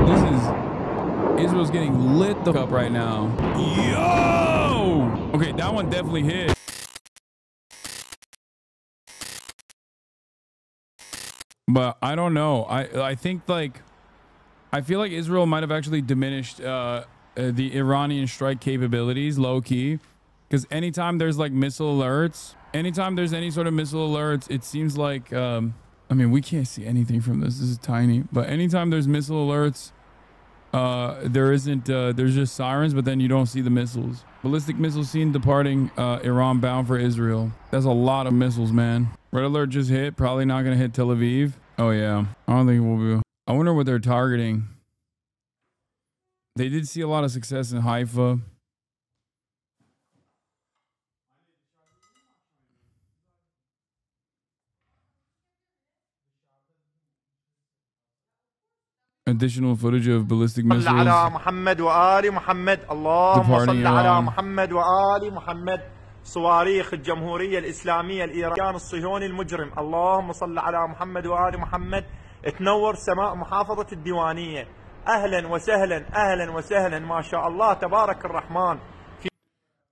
this is Israel's getting lit the up right now. Yo! Okay, that one definitely hit. But I don't know. I think like I feel like Israel might have actually diminished the Iranian strike capabilities low key, because anytime there's like missile alerts, anytime there's any sort of missile alerts, it seems like I mean, we can't see anything from this. This is tiny, but anytime there's missile alerts, there's just sirens, but then you don't see the missiles. Ballistic missile seen departing Iran bound for Israel. That's a lot of missiles, man. Red alert just hit. Probably not gonna hit Tel Aviv. Oh yeah, I don't think we'll be. I wonder what they're targeting. They did see a lot of success in Haifa. Additional footage of ballistic missiles departing Iran. صواريخ الجمهورية الإسلامية الإيران الصهيوني المجرم. اللهم صل على محمد وآل محمد. تنور سماء محافظة الديوانية. أهلا وسهلا أهلا وسهلا ما شاء الله تبارك الرحمن.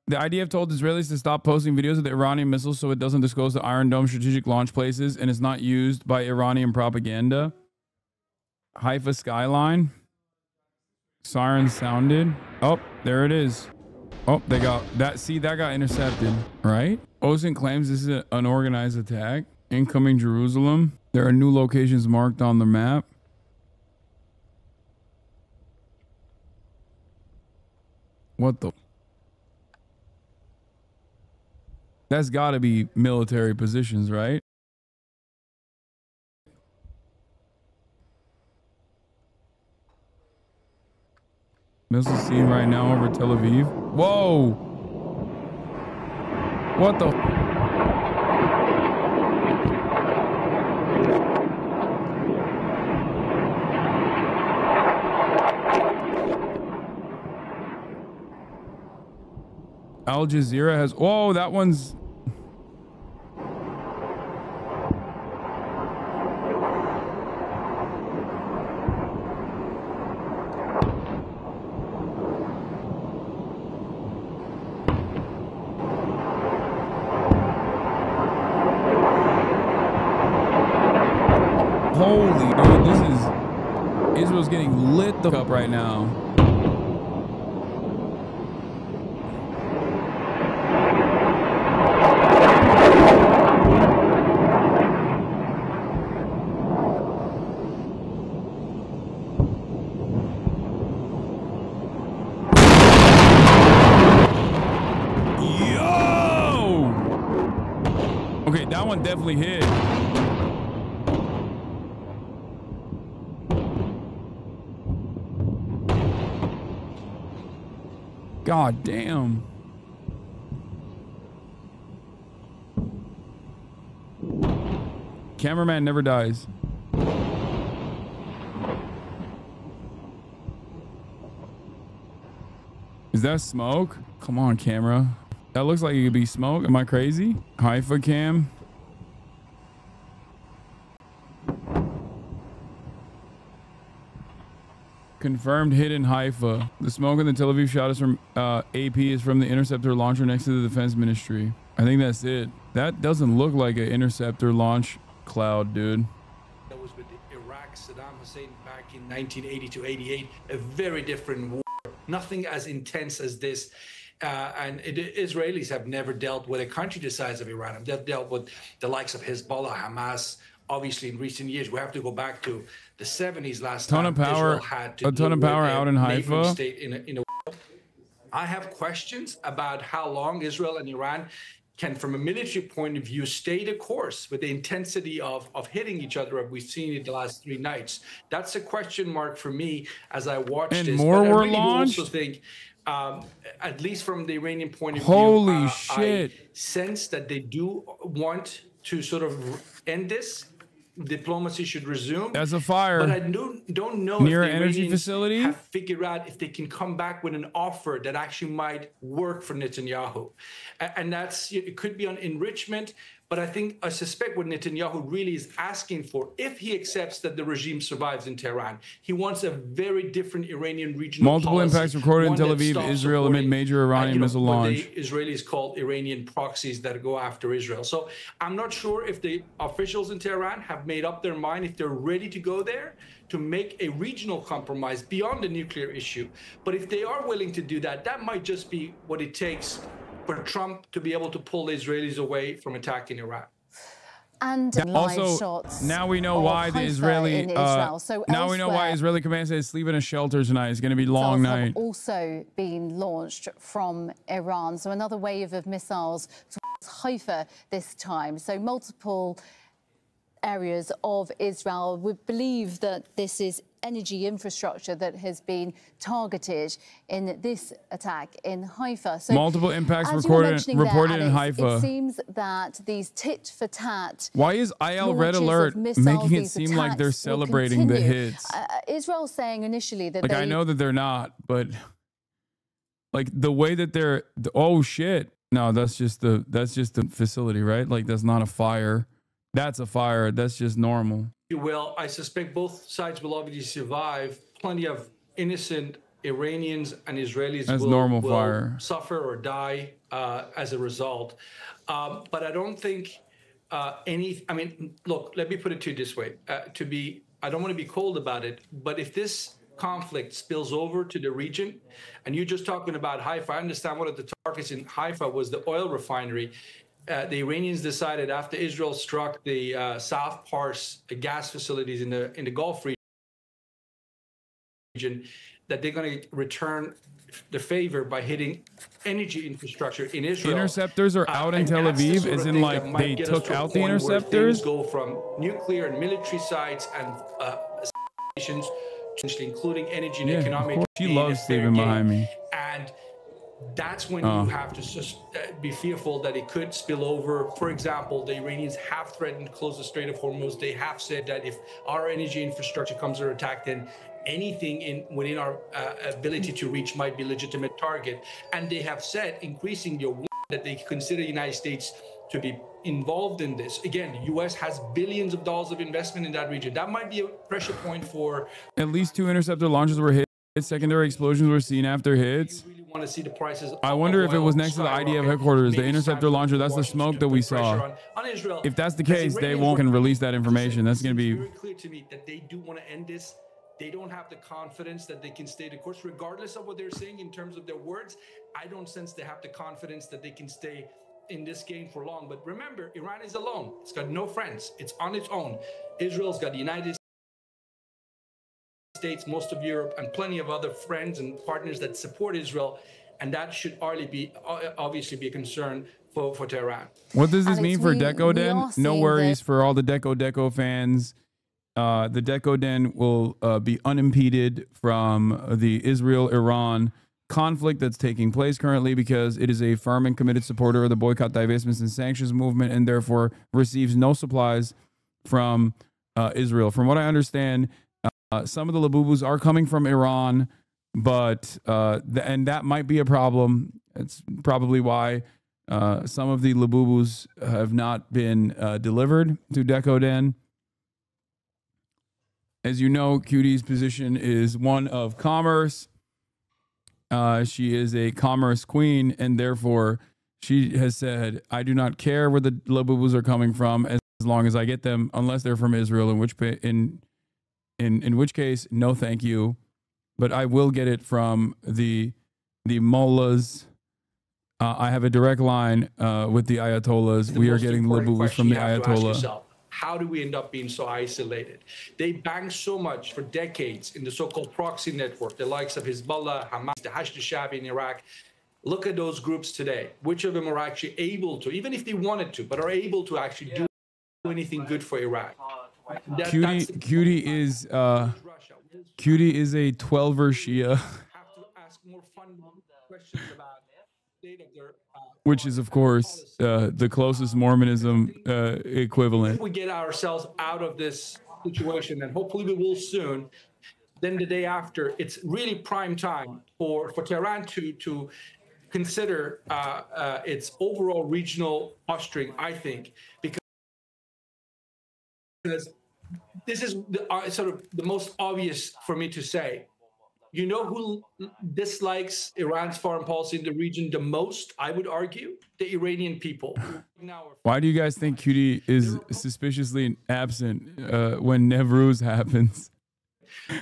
The IDF told Israelis to stop posting videos of the Iranian missiles so it doesn't disclose the Iron Dome strategic launch places and is not used by Iranian propaganda. Haifa skyline. Sirens sounded. Oh, there it is. Oh, they got that. See, that got intercepted, right? Osin claims this is an unorganized attack. Incoming Jerusalem. There are new locations marked on the map. What the? That's got to be military positions, right? Missile seen right now over Tel Aviv. Whoa! What the? Al Jazeera has. Whoa, that one's. Holy dude, this is Israel's getting lit the up right now. Yo! Okay, that one definitely hit. God damn. Cameraman never dies. Is that smoke? Come on, camera. That looks like it could be smoke. Am I crazy? Haifa cam. Confirmed hit in Haifa. The smoke in the Tel Aviv shot is from AP is from the interceptor launcher next to the defense ministry. I think that's it. That doesn't look like an interceptor launch cloud, dude. That was with Iraq, Saddam Hussein back in 1980 to 88. A very different war. Nothing as intense as this. Israelis have never dealt with a country the size of Iran. They've dealt with the likes of Hezbollah, Hamas. Obviously, in recent years, we have to go back to the 70s last time. A ton of power out in Haifa. I have questions about how long Israel and Iran can, from a military point of view, stay the course with the intensity of hitting each other as we've seen it the last 3 nights. That's a question mark for me as I watch this. And more were launched? I also think, at least from the Iranian point of view, holy shit, I sense that they do want to sort of end this. Diplomacy should resume. That's a fire. But I don't know near if the energy Iranians facility have figured out if they can come back with an offer that actually might work for Netanyahu. And that's, it could be on enrichment, But I suspect what Netanyahu really is asking for, if he accepts that the regime survives in Tehran, he wants a very different Iranian regional Multiple policy, impacts recorded in Tel Aviv, Israel amid major Iranian missile launch. What the Israelis call Iranian proxies that go after Israel. So I'm not sure if the officials in Tehran have made up their mind, if they're ready to go there to make a regional compromise beyond the nuclear issue. But if they are willing to do that, that might just be what it takes for Trump to be able to pull the Israelis away from attacking Iran. And also, shots now we know why the Israeli now we know why Israeli command says sleep in a shelter tonight. It's going to be a long night. Have also been launched from Iran. So another wave of missiles towards Haifa this time. So multiple areas of Israel. We believe that this is energy infrastructure that has been targeted in this attack in Haifa. So multiple impacts reported in Haifa. It seems that these tit-for-tat. Why is IL Red Alert making it seem like they're celebrating the hits? Israel saying initially that I know that they're not, but like the way that they're oh shit. No, that's just the facility, right? Like that's not a fire. That's a fire. That's just normal. Well, I suspect both sides will obviously survive. Plenty of innocent Iranians and Israelis will suffer or die as a result. But I don't think I mean, look, let me put it to you this way. I don't want to be cold about it, but if this conflict spills over to the region, and you're just talking about Haifa, I understand one of the targets in Haifa was the oil refinery. The Iranians decided after Israel struck the South Pars gas facilities in the Gulf region that they're going to return the favor by hitting energy infrastructure in Israel. Interceptors are out in Tel Aviv, as in like they took out the interceptors. Go from nuclear and military sites and stations, including energy and economic. She loves sleeping behind me. And that's when you have to be fearful that it could spill over. For example, the Iranians have threatened to close the Strait of Hormuz. They have said that if our energy infrastructure comes under attack, then anything within our ability to reach might be a legitimate target. And they have said increasingly that they consider the United States to be involved in this. Again, the U.S. has billions of dollars of investment in that region. That might be a pressure point for... At least 2 interceptor launches were hit. Secondary explosions were seen after hits. Want to see the prices. I wonder if it was next to the IDF headquarters, the interceptor launcher. That's the smoke that we saw. If that's the case, they won't release that information. That's going to be very clear to me that they do want to end this. They don't have the confidence that they can stay the course, regardless of what they're saying in terms of their words. I don't sense they have the confidence that they can stay in this game for long. But remember, Iran is alone. It's got no friends. It's on its own. Israel's got the United States, most of Europe, and plenty of other friends and partners that support Israel, and that should obviously be a concern for Tehran. What does this mean for Deco Den? No worries for all the Deco fans. The Deco Den will be unimpeded from the Israel-Iran conflict that's taking place currently because it is a firm and committed supporter of the boycott, divestments, and sanctions movement, and therefore receives no supplies from Israel. From what I understand, some of the Labubus are coming from Iran, but and that might be a problem. It's probably why some of the Labubus have not been delivered to Deco Den. As you know, Cutie's position is one of commerce. She is a commerce queen, and therefore she has said, I do not care where the Labubus are coming from as long as I get them, unless they're from Israel, in which case, no thank you. But I will get it from the mullahs. I have a direct line with the Ayatollahs. We are getting Labubus from the Ayatollah. How do we end up being so isolated? They bang so much for decades in the so-called proxy network, the likes of Hezbollah, Hamas, the Hashd-e-Shaabi in Iraq. Look at those groups today. Which of them are actually able to, even if they wanted to, but are able to actually do anything good for Iraq? Cutie is a 12er Shia, have to ask more fundamental questions about the state of their, which is of course the closest Mormonism equivalent. If we get ourselves out of this situation, and hopefully we will soon, then the day after, it's really prime time for Tehran to consider its overall regional posturing, I think, because this is sort of the most obvious for me to say. You know who dislikes Iran's foreign policy in the region the most, I would argue? The Iranian people. Why do you guys think QD is suspiciously absent when Nowruz happens?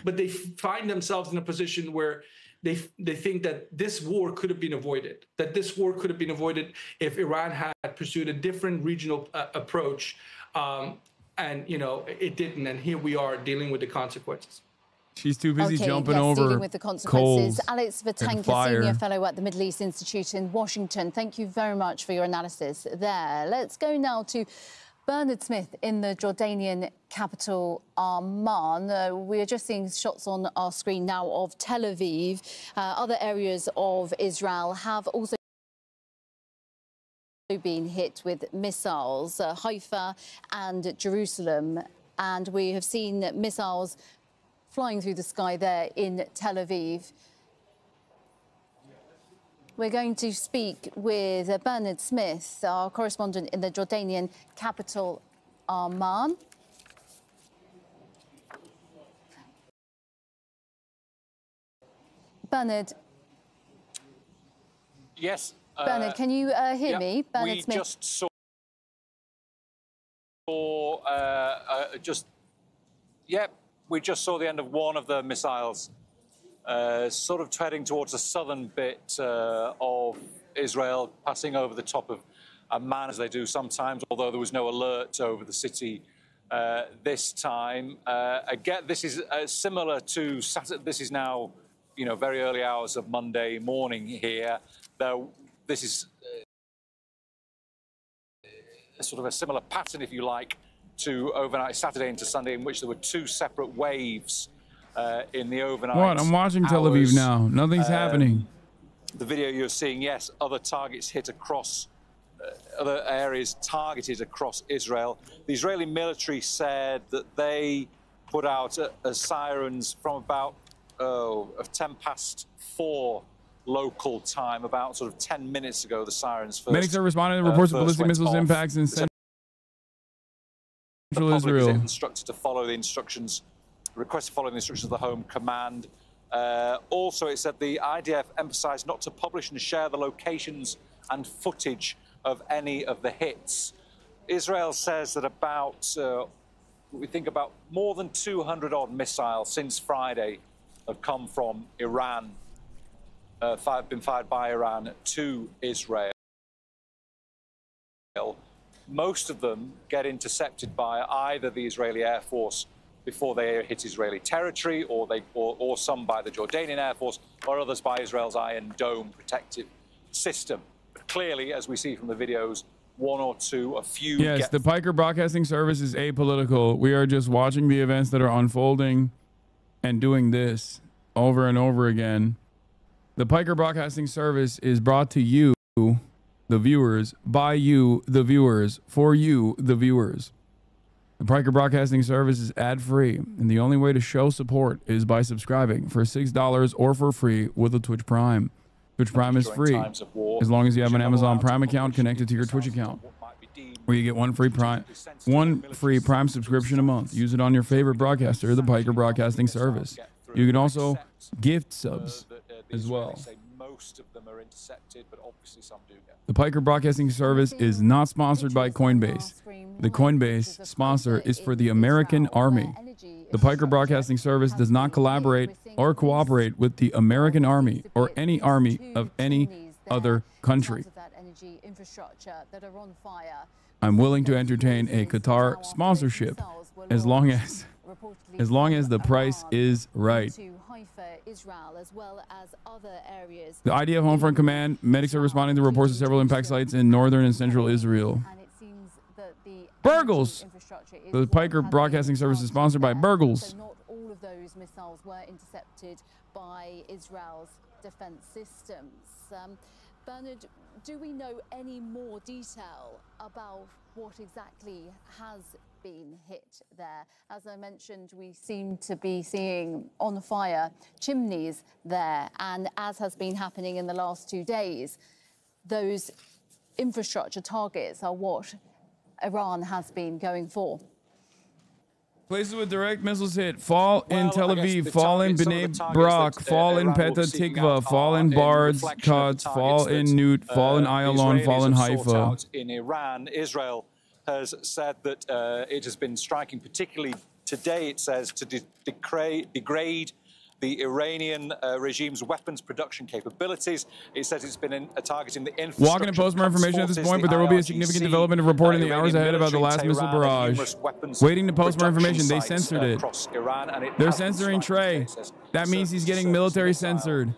But they find themselves in a position where they think that this war could have been avoided, that this war could have been avoided if Iran had pursued a different regional approach. And, you know, it didn't. And here we are dealing with the consequences. She's too busy jumping over dealing with the consequences. coals Alex and Vatanka, fire. Senior Fellow at the Middle East Institute in Washington. Thank you very much for your analysis there. Let's go now to Bernard Smith in the Jordanian capital, Amman. We are just seeing shots on our screen now of Tel Aviv. Other areas of Israel have also been hit with missiles, Haifa and Jerusalem. And we have seen missiles flying through the sky there in Tel Aviv. We're going to speak with Bernard Smith, our correspondent in the Jordanian capital, Amman. Bernard. Yes. Bernard, can you hear me? Bernard Smith. We just saw we just saw the end of one of the missiles, sort of heading towards the southern bit of Israel, passing over the top of Amman, as they do sometimes, although there was no alert over the city this time. Again, this is similar to Saturday. This is now, you know, very early hours of Monday morning here. Though this is sort of a similar pattern, if you like, to overnight Saturday into Sunday, in which there were two separate waves in the overnight. What? I'm watching Tel Aviv now. Nothing's happening. The video you're seeing, yes, other targets hit across, other areas targeted across Israel. The Israeli military said that they put out sirens from about 4:10 local time, about sort of 10 minutes ago. The sirens first. Medics are responding to reports of ballistic missiles impacts in central Israel. Instructed to follow the instructions, request to follow the instructions of the Home Command. Also, it said the IDF emphasized not to publish and share the locations and footage of any of the hits. Israel says that about, we think about more than 200 odd missiles since Friday have come from Iran, been fired by Iran to Israel. Most of them get intercepted by either the Israeli Air Force before they hit Israeli territory, or some by the Jordanian Air Force, or others by Israel's Iron Dome protective system. But clearly, as we see from the videos, one or two, a few. Yes, the Piker Broadcasting Service is apolitical. We are just watching the events that are unfolding and doing this over and over again. The Piker Broadcasting Service is brought to you, the viewers, by you, the viewers, for you, the viewers. The Piker Broadcasting Service is ad-free, and the only way to show support is by subscribing for $6 or for free with a Twitch Prime. Twitch Prime is free as long as you have an Amazon Prime account connected to your Twitch account, where you get one free Prime subscription a month. Use it on your favorite broadcaster, the Piker Broadcasting Service. You can also gift subs as well. Most of them are intercepted, but obviously some do get. The Piker Broadcasting Service is not sponsored by Coinbase. The Coinbase sponsor is for the American Army. The Piker Broadcasting Service does not collaborate or cooperate with the American Army or any army of any other country. I'm willing to entertain a Qatar sponsorship as long as the price is right. The IDF Homefront Command medics are responding to reports of several impact sites in northern and central Israel. Burgles! The Piker Broadcasting Service is sponsored by Burgles. So not all of those missiles were intercepted by Israel's defense systems. Bernard, do we know any more detail about what exactly has been hit there. As I mentioned, we seem to be seeing on fire chimneys there, and as has been happening in the last 2 days, those infrastructure targets are what Iran has been going for. Places with direct missiles hit. Fall in Tel Aviv, fall in Bnei Brak, fall in Petah Tikva, fall in Bards, Kots, fall in Nut, fall in Ayalon, fall in Haifa. In Iran, Israel has said that it has been striking, particularly today, it says, to degrade the Iranian regime's weapons production capabilities. It says it's been targeting the infrastructure. Walking and post more information at this point, but there will be a significant development of report in the hours ahead about the last missile barrage. Waiting to post more information. They censored it. They're censoring Trey. That means he's getting military censored.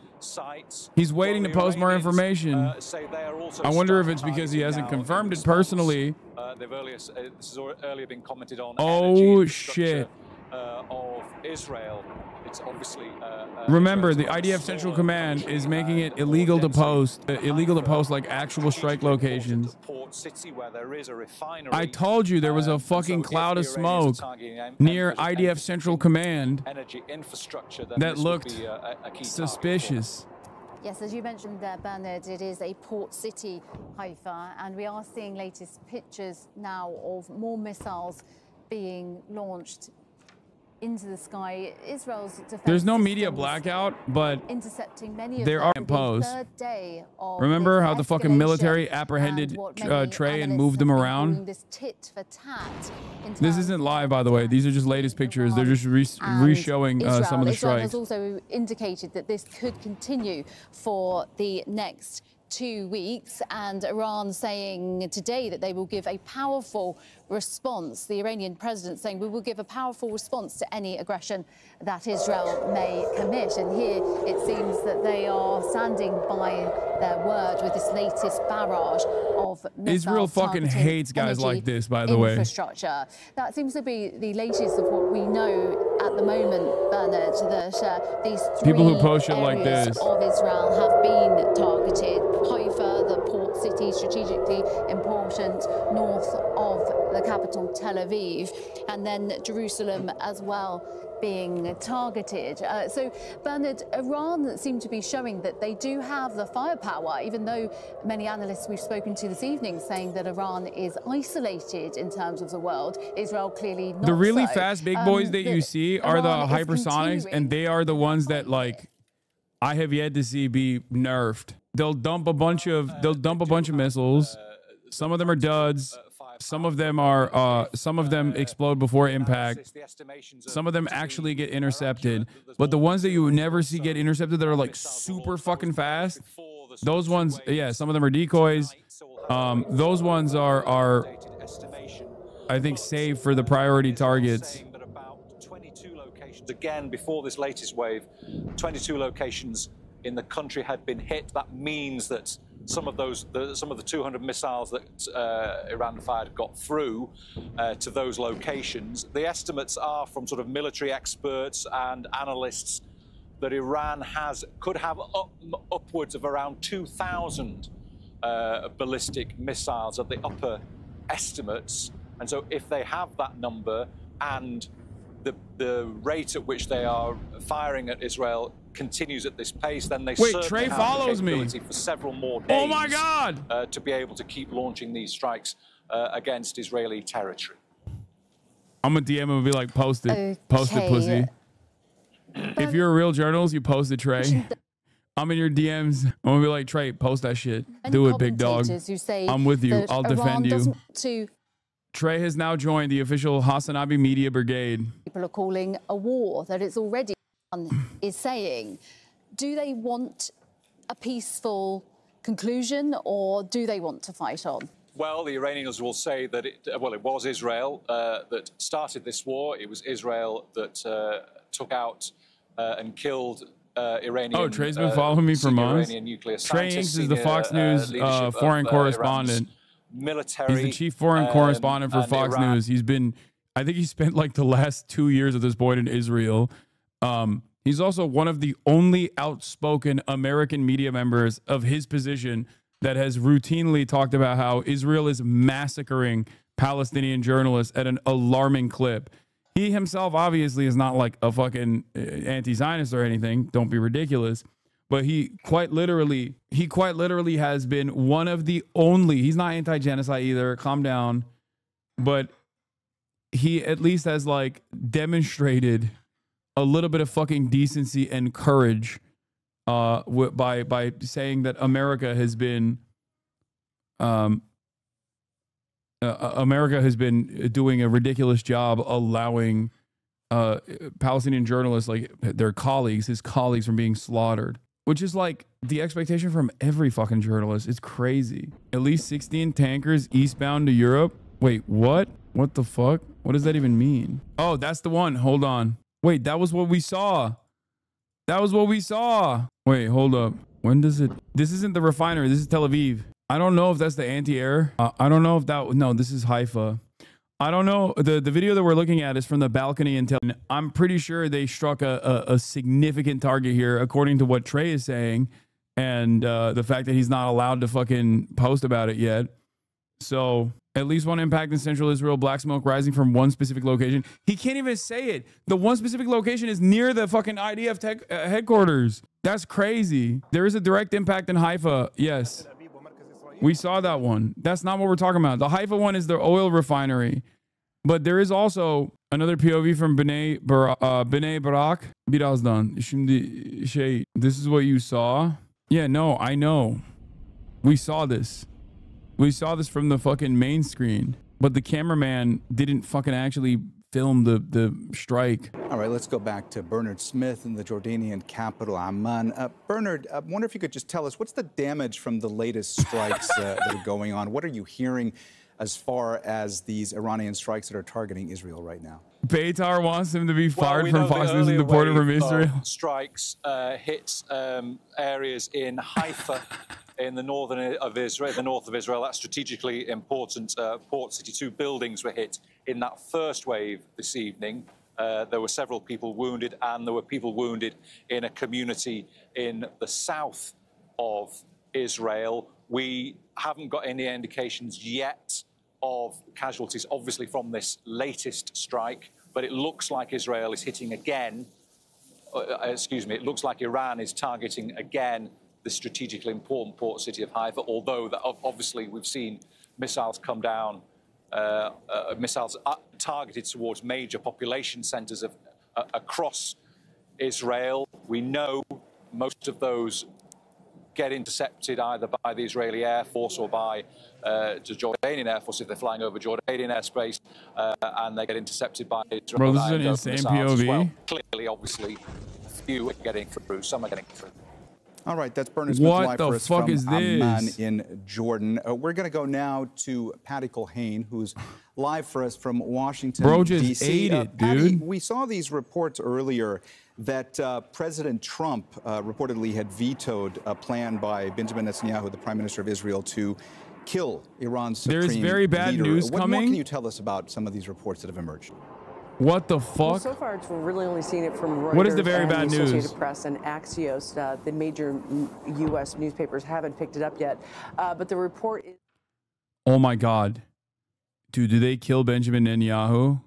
He's waiting to post more information. I wonder if it's because he hasn't confirmed it personally. This has earlier been commented on. Oh, shit. Of Israel. It's obviously remember, the IDF Central Command is making it illegal to post like actual strike locations. I told you there was a fucking cloud of smoke near IDF Central Command that looked suspicious. Yes, as you mentioned there, Bernard, it is a port city, Haifa, and we are seeing latest pictures now of more missiles being launched into the sky. Israel's defense. There's no media blackout, but intercepting many of there are posts. Remember how the fucking military apprehended Trey and moved them around? This isn't live, by the way. These are just latest pictures. They're just re-showing some of the strikes. Israel has also indicated that this could continue for the next 2 weeks, and Iran saying today that they will give a powerful response. The Iranian president saying we will give a powerful response to any aggression that Israel may commit. And here it seems that they are standing by their word with this latest barrage of missiles. Israel fucking hates guys like this, by the way. Infrastructure. That seems to be the latest of what we know at the moment, Bernard, that these three people who post shit like this of Israel have been targeted. Haifa, the port city, strategically important north of the capital, Tel Aviv, and then Jerusalem as well being targeted. So, Bernard, Iran seem to be showing that they do have the firepower, even though many analysts we've spoken to this evening saying that Iran is isolated in terms of the world. Israel clearly not. The really fast big boys that you see are the hypersonics, and they are the ones that, like, I have yet to see be nerfed. They'll dump a bunch of missiles. Some of them are duds. Some of them are some of them explode before impact. Some of them actually get intercepted. But the ones that you would never see get intercepted that are like super fucking fast, those ones, yeah, some of them are decoys. Those ones are I think saved for the priority targets. Again, before this latest wave, 22 locations in the country had been hit. That means that some of the 200 missiles that Iran fired got through to those locations. The estimates are from sort of military experts and analysts that Iran could have upwards of around 2,000 ballistic missiles at the upper estimates. And so if they have that number and the rate at which they are firing at Israel continues at this pace, then they certainly Trey have follows the capability me for several more days. Oh my God! To be able to keep launching these strikes against Israeli territory. I'm gonna DM him and be like, post it, post it, pussy. If you're a real journalist, you post it, Trey. I'm in your DMs. I'm gonna be like, Trey, post that shit. Do it, big dog. I'm with you. I'll defend you. Trey has now joined the official HasanAbi media brigade. People are calling a war that it's already is saying. Do they want a peaceful conclusion, or do they want to fight on? Well, the Iranians will say that it was Israel that started this war. It was Israel that took out and killed Iranian. Oh, Trey's been following me for months. Trey Inks is the Fox News foreign correspondent. Military. He's the chief foreign correspondent for Fox News. He's been, I think he spent like the last 2 years at this point in Israel. He's also one of the only outspoken American media members of his position that has routinely talked about how Israel is massacring Palestinian journalists at an alarming clip. He himself obviously is not like a fucking anti-Zionist or anything. Don't be ridiculous. But he quite literally has been one of the only, he's not anti-genocide either, calm down, but he at least has like demonstrated a little bit of fucking decency and courage by saying that America has been doing a ridiculous job allowing Palestinian journalists, like their colleagues, his colleagues, from being slaughtered, which is like the expectation from every fucking journalist. It's crazy. At least 16 tankers eastbound to Europe. Wait, what? What the fuck? What does that even mean? Oh, that's the one. Hold on. Wait, that was what we saw. That was what we saw. Wait, hold up. When does it? This isn't the refinery. This is Tel Aviv. I don't know if that's the anti-air. I don't know if that. No, this is Haifa. I don't know. The video that we're looking at is from the balcony in Tel Aviv. I'm pretty sure they struck a significant target here, according to what Trey is saying, and the fact that he's not allowed to fucking post about it yet. So at least one impact in central Israel, black smoke rising from one specific location. He can't even say it. The one specific location is near the fucking IDF tech headquarters. That's crazy. There is a direct impact in Haifa. Yes. We saw that one. That's not what we're talking about. The Haifa one is the oil refinery. But there is also another POV from B'nai Barak. Birazdan. Şimdi şey, this is what you saw? Yeah, no, I know. We saw this. We saw this from the fucking main screen. But the cameraman didn't fucking actually film the strike. All right, let's go back to Bernard Smith in the Jordanian capital, Amman. Bernard, I wonder if you could just tell us, what's the damage from the latest strikes that are going on? What are you hearing as far as these Iranian strikes that are targeting Israel right now? Beitar wants him to be fired from Fox News and deported from Israel. Strikes hit areas in Haifa, in the north of Israel. That's strategically important port city. 2 buildings were hit in that first wave this evening. There were several people wounded, and there were people wounded in a community in the south of Israel. We haven't got any indications yet of casualties, obviously, from this latest strike, but it looks like Israel is hitting again. It looks like Iran is targeting again the strategically important port city of Haifa, although that obviously we've seen missiles come down, missiles targeted towards major population centers across Israel. We know most of those get intercepted either by the Israeli Air Force or by the Jordanian Air Force if they're flying over Jordanian airspace, and they get intercepted by Israel. Bro, this is an insane POV. Well. Clearly, obviously, a few are getting through, some are getting through. All right, that's Bernard Smith live for us from is this? Amman in Jordan. We're going to go now to Patty Culhane, who's live for us from Washington, Bro just D.C. ate it, Patty, dude. we saw these reports earlier that President Trump reportedly had vetoed a plan by Benjamin Netanyahu, the Prime Minister of Israel, to kill Iran's supreme leader. There's very bad news What coming. more can you tell us about some of these reports that have emerged? What the fuck? Well, so far, we're really only seeing it from Reuters. What is the very and bad the news? Associated Press and Axios. The major U.S. newspapers haven't picked it up yet. But the report is... Oh my God. Dude, did they kill Benjamin Netanyahu?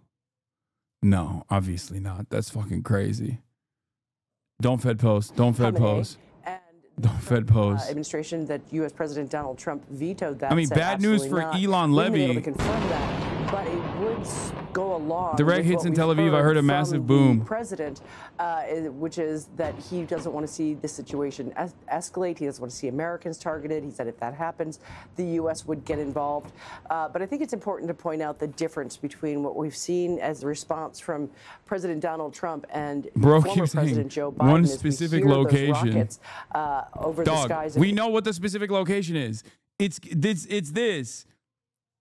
No, obviously not. That's fucking crazy. Don't Fed post. Don't Fed post. Don't Fed post. Administration that U.S. President Donald Trump vetoed that. I mean, bad news for Elon Levy. Able to confirm that, but it would go along. Direct hits in Tel Aviv. I heard a massive boom. President, which is that he doesn't want to see the situation escalate. He doesn't want to see Americans targeted. He said if that happens, the U.S. would get involved. But I think it's important to point out the difference between what we've seen as the response from President Donald Trump and former President Joe Biden. One specific location. Rockets, over the skies. We know what the specific location is. It's this.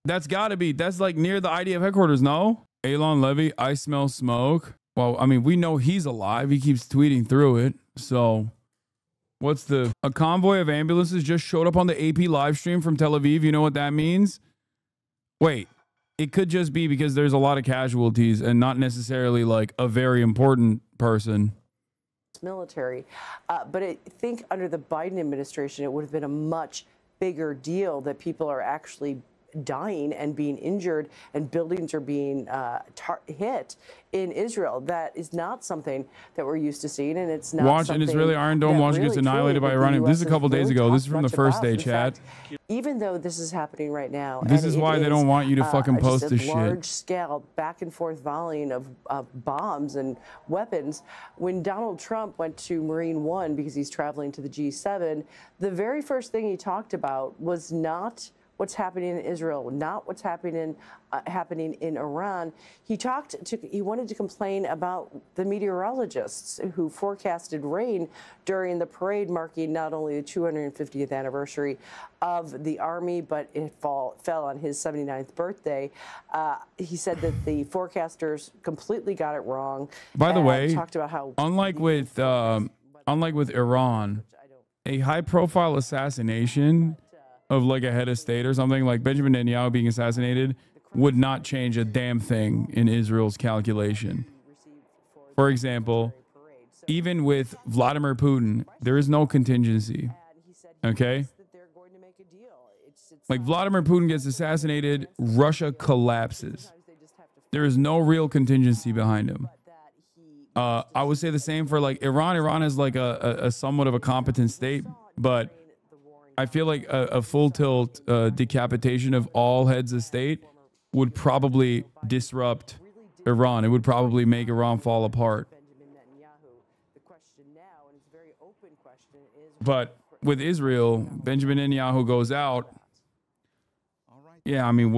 That's gotta be. That's like near the IDF headquarters, no? Elon Levy, I smell smoke. Well, I mean, we know he's alive. He keeps tweeting through it. So what's a convoy of ambulances just showed up on the AP live stream from Tel Aviv. You know what that means? Wait, it could just be because there's a lot of casualties and not necessarily like a very important person. Military. But I think under the Biden administration, it would have been a much bigger deal that people are actually dying and being injured, and buildings are being hit in Israel. That is not something that we're used to seeing, and it's not Watch an Israeli Iron Dome launch gets annihilated by Iranian. This is a couple days ago. This is from the first day, chat. Even though this is happening right now, this is why they don't want you to fucking post this shit. Large scale back and forth volleying of bombs and weapons. When Donald Trump went to Marine One because he's traveling to the G7, the very first thing he talked about was not what's happening in Israel, not what's happening in Iran. He wanted to complain about the meteorologists who forecasted rain during the parade marking not only the 250th anniversary of the Army, but it fell on his 79th birthday. He said that the forecasters completely got it wrong. By the way, talked about how unlike with Iran, a high-profile assassination of like a head of state or something, like Benjamin Netanyahu being assassinated, would not change a damn thing in Israel's calculation. For example, even with Vladimir Putin, there is no contingency. Okay? Like Vladimir Putin gets assassinated, Russia collapses. There is no real contingency behind him. I would say the same for like Iran. Iran is like a somewhat of a competent state, but I feel like a full tilt decapitation of all heads of state would probably disrupt Iran. It would probably make Iran fall apart. But with Israel, Benjamin Netanyahu goes out. Yeah, I mean,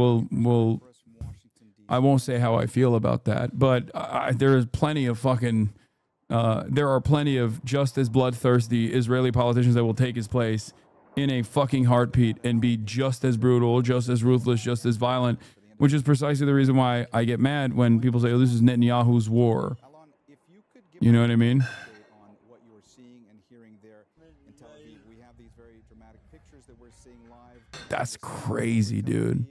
I won't say how I feel about that, but there is plenty of fucking, there are plenty of just as bloodthirsty Israeli politicians that will take his place in a fucking heartbeat and be just as brutal, just as ruthless, just as violent, which is precisely the reason why I get mad when people say, oh, this is Netanyahu's war. You know what I mean? That's crazy, dude.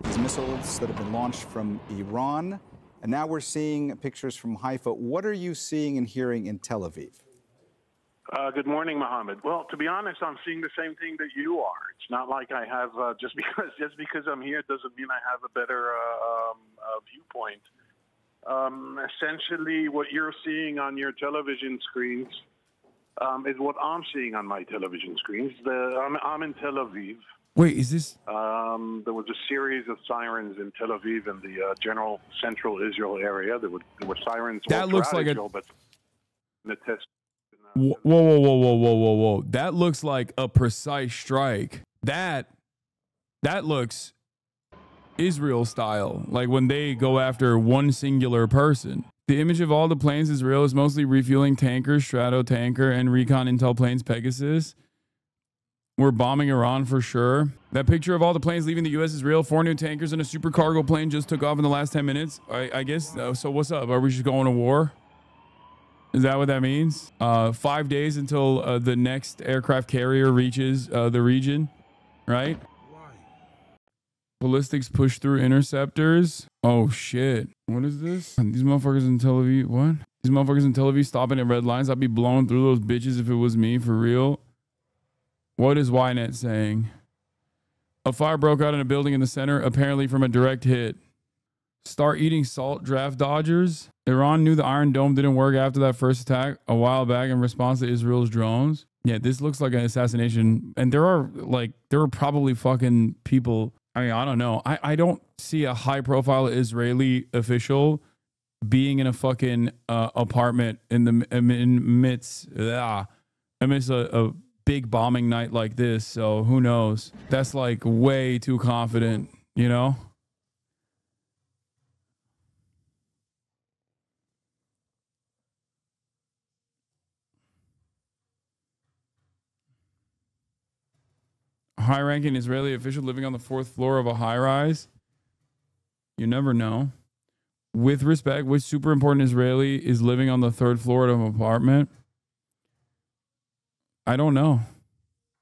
These missiles that have been launched from Iran, and now we're seeing pictures from Haifa. What are you seeing and hearing in Tel Aviv? Good morning, Mohammed. Well, to be honest, I'm seeing the same thing that you are. It's not like I have just because I'm here doesn't mean I have a better viewpoint. Essentially, what you're seeing on your television screens is what I'm seeing on my television screens. I'm in Tel Aviv. Wait, is this? There was a series of sirens in Tel Aviv in the general central Israel area. There were sirens. That looks like Israel, but in the test. Whoa. That looks like a precise strike. That looks Israel style, like when they go after one singular person. The image of all the planes Israel is mostly refueling tankers, Strato tanker, and recon intel planes Pegasus. We're bombing Iran for sure. That picture of all the planes leaving the U.S. is real. 4 new tankers and a super cargo plane just took off in the last 10 minutes. I guess. So what's up? Are we just going to war? Is that what that means? 5 days until the next aircraft carrier reaches the region, right? Why? Ballistics push through interceptors. Oh, shit. What is this? These motherfuckers in Tel Aviv. What? These motherfuckers in Tel Aviv stopping at red lines. I'd be blowing through those bitches if it was me, for real. What is Ynet saying? A fire broke out in a building in the center, apparently from a direct hit. Start eating salt, draft dodgers. Iran knew the Iron Dome didn't work after that first attack a while back in response to Israel's drones. Yeah, this looks like an assassination. And there are probably fucking people. I mean, I don't know. I don't see a high profile Israeli official being in a fucking apartment amidst a big bombing night like this. So who knows? That's like way too confident, you know? High-ranking Israeli official living on the 4th floor of a high-rise. You never know. With respect, which super important Israeli is living on the 3rd floor of an apartment? I don't know.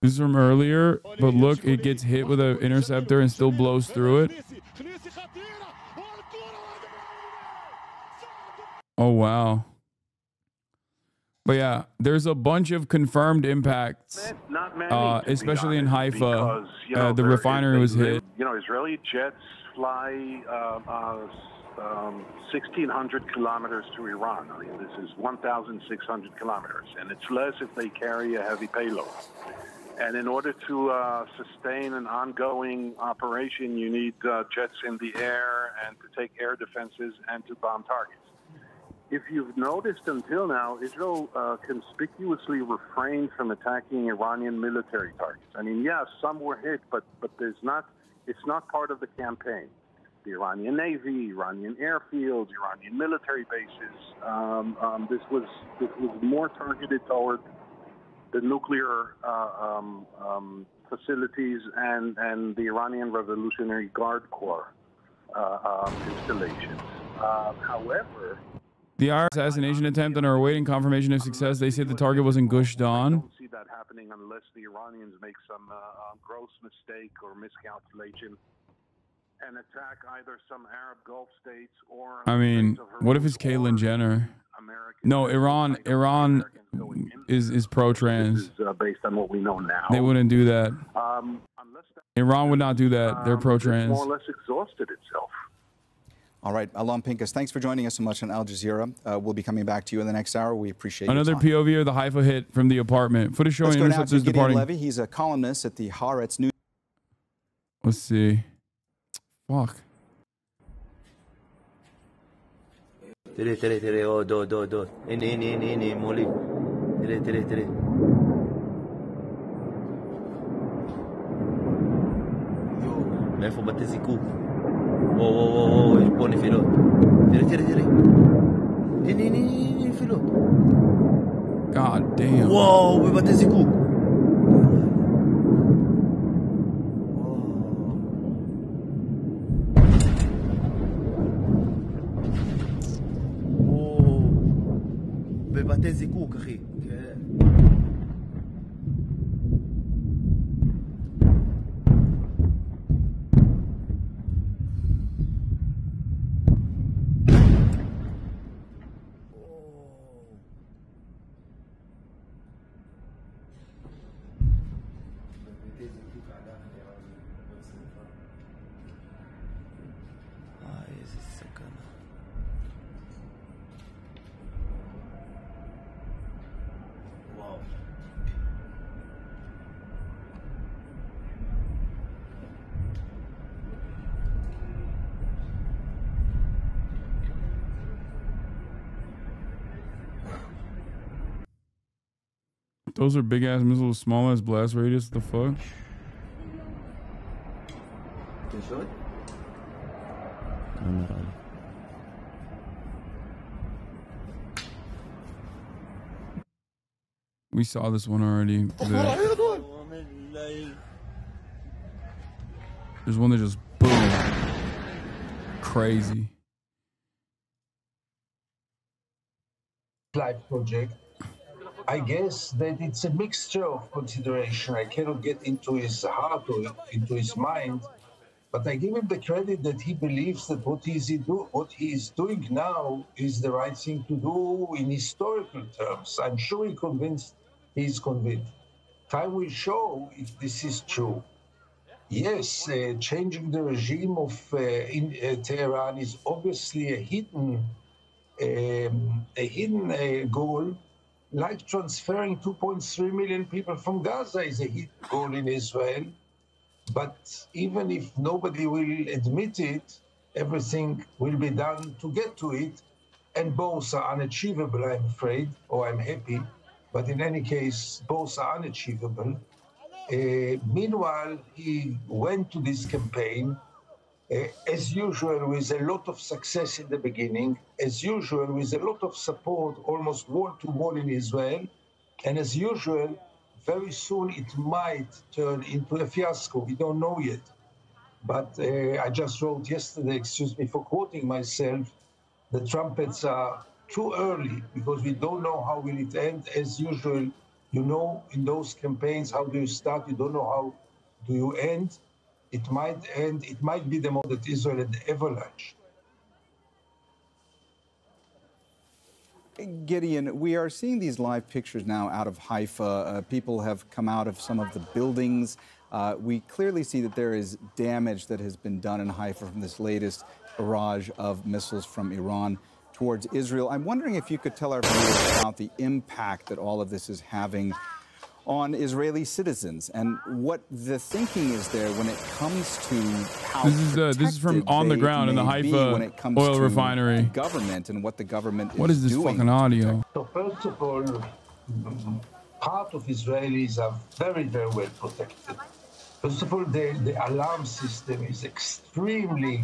This is from earlier, but look, it gets hit with an interceptor and still blows through it. Oh, wow. But yeah, there's a bunch of confirmed impacts, Not many, especially in Haifa. because, The refinery was hit. You know, Israeli jets fly 1,600 kilometers to Iran. I mean, this is 1,600 kilometers, and it's less if they carry a heavy payload. And in order to sustain an ongoing operation, you need jets in the air and to take air defenses and to bomb targets. If you've noticed until now, Israel conspicuously refrained from attacking Iranian military targets. I mean, yes, some were hit, but it's not part of the campaign. The Iranian Navy, Iranian airfields, Iranian military bases. This was more targeted toward the nuclear facilities and the Iranian Revolutionary Guard Corps installations. However, The IR assassination attempt and are awaiting confirmation of success. They say the target was in Gush I Dan. don't see that happening unless the Iranians make some gross mistake or miscalculation and attack either some Arab Gulf states or. I mean, what if it's Caitlyn Jenner? No, Iran is pro-trans. Based on what we know now. They wouldn't do that. Unless Iran would not do that. They're pro-trans. more or less exhausted itself. All right, Alon Pincus, thanks for joining us so much on Al Jazeera. We'll be coming back to you in the next hour. We appreciate Another your time. POV of the Haifa hit from the apartment. Footage showing Let's go now to interceptors Gideon departing. Levy. He's a columnist at the Haaretz News. Let's see. Fuck. تري او دو اني مولي تري מאיפה בתי זיקוק? וואו, יש פה נפילות. תראה. הנה, נפילות. God damn. וואו, בבתי זיקוק. בבתי זיקוק, אחי. איזה סכנה. וואו. Those are big ass missiles, small ass blast radius. The fuck? Can you show it? We saw this one already. There's one that just boom. Crazy. Life project. I guess that it's a mixture of consideration. I cannot get into his heart or into his mind, but I give him the credit that he believes that what he is doing now is the right thing to do in historical terms. I'm sure he is convinced. Time will show if this is true. Yes, changing the regime of in Tehran is obviously a hidden goal. Like transferring 2.3 million people from Gaza is a hidden goal in Israel. But even if nobody will admit it, everything will be done to get to it. And both are unachievable, I'm afraid, or I'm happy. But in any case, both are unachievable. Meanwhile, he went to this campaign, as usual, with a lot of success in the beginning, as usual, with a lot of support, almost wall-to-wall in Israel. And as usual, very soon it might turn into a fiasco. We don't know yet. But I just wrote yesterday, excuse me for quoting myself, the trumpets are too early because we don't know how will it end. As usual, you know, in those campaigns, how do you start? You don't know how do you end. It might end, it might be the moment Israel had ever launched. Gideon, we are seeing these live pictures now out of Haifa. People have come out of some of the buildings. We clearly see that there is damage that has been done in Haifa from this latest barrage of missiles from Iran towards Israel. I'm wondering if you could tell our viewers about the impact that all of this is having on Israeli citizens and what the thinking is there when it comes to how this is from on the ground in the Haifa oil refinery. Government and what the government what is this fucking audio? So first of all, part of Israelis are very, very well protected. First of all, the alarm system is extremely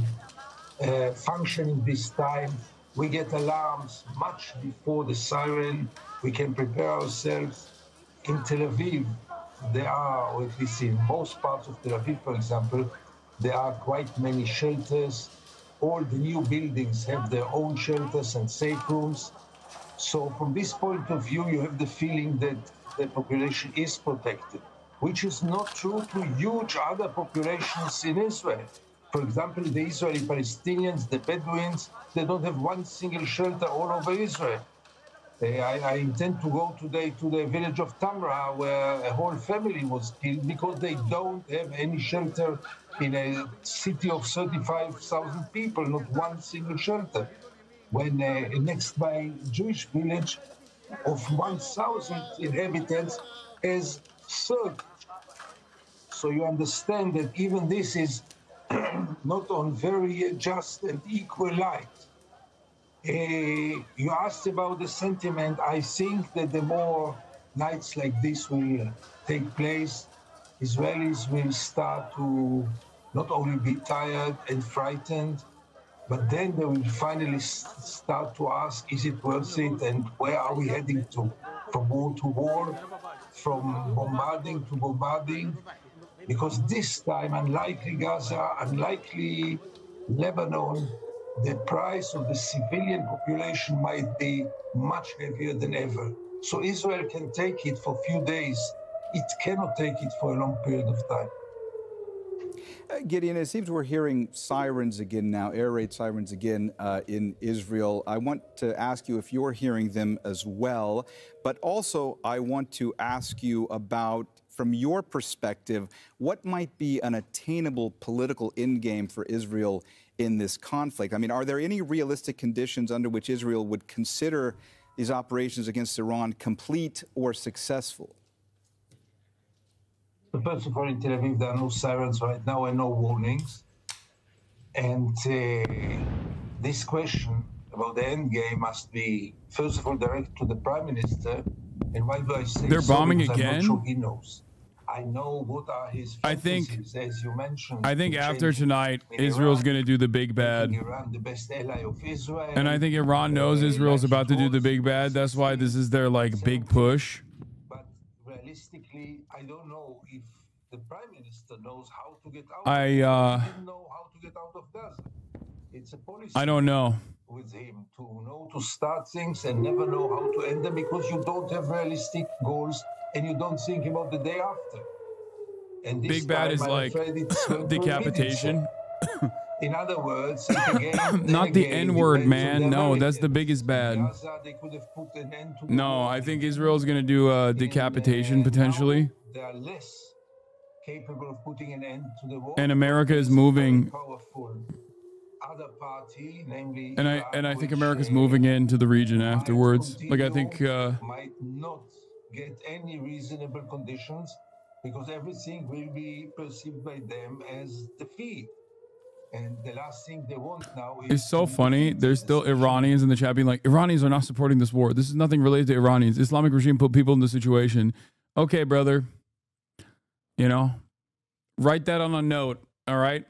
functioning this time. We get alarms much before the siren. We can prepare ourselves. In Tel Aviv, there are, or at least in most parts of Tel Aviv, for example, there are quite many shelters. All the new buildings have their own shelters and safe rooms. So from this point of view, you have the feeling that the population is protected, which is not true to huge other populations in Israel. For example, the Israeli Palestinians, the Bedouins, they don't have one single shelter all over Israel. I intend to go today to the village of Tamra, where a whole family was killed because they don't have any shelter in a city of 35,000 people, not one single shelter. When next by Jewish village of 1,000 inhabitants has 30. So you understand that even this is not on very just and equal light. You asked about the sentiment. I think that the more nights like this will take place, Israelis will start to not only be tired and frightened, but then they will finally start to ask, is it worth it and where are we heading to? From war to war, from bombarding to bombarding? Because this time, unlikely Gaza, unlikely Lebanon, the price of the civilian population might be much heavier than ever. So Israel can take it for a few days. It cannot take it for a long period of time. Gideon, it seems we're hearing sirens again now, air raid sirens again in Israel. I want to ask you if you're hearing them as well, but also I want to ask you about, from your perspective, what might be an attainable political endgame for Israel in this conflict? I mean, are there any realistic conditions under which Israel would consider these operations against Iran complete or successful? First of all, in Tel Aviv, there are no sirens right now and no warnings. And this question about the end game must be, first of all, directed to the Prime Minister. And why do I say they're bombing because again? I'm not sure he knows. I know what are his fantasies, as you mentioned. I think after tonight, Israel's going to do the big bad. Iran, the best ally of Israel. And I think Iran knows Israel's about to do the big bad. That's why this is their, like, big push. But realistically, I don't know if the Prime Minister knows how to get out. I didn't know how to get out of Gaza. It's a policy. I don't know. With him to know to start things and never know how to end them because you don't have realistic goals and you don't think about the day after. And this big bad time, is I'm like afraid it's decapitation. In other words, again, not the N-word, man. No, that's the biggest bad. Gaza, they could have put an end to No, I think Israel's going to do decapitation potentially. They are less capable of putting an end to the war. And America is moving. Powerful other party, namely and I think America's moving into the region afterwards. Like I think might not get any reasonable conditions because everything will be perceived by them as defeat. And the last thing they want now is... It's so funny. There's still Iranians in the chat being like, Iranians are not supporting this war. This is nothing related to Iranians. Islamic regime put people in this situation. Okay, brother. You know, write that on a note, all right?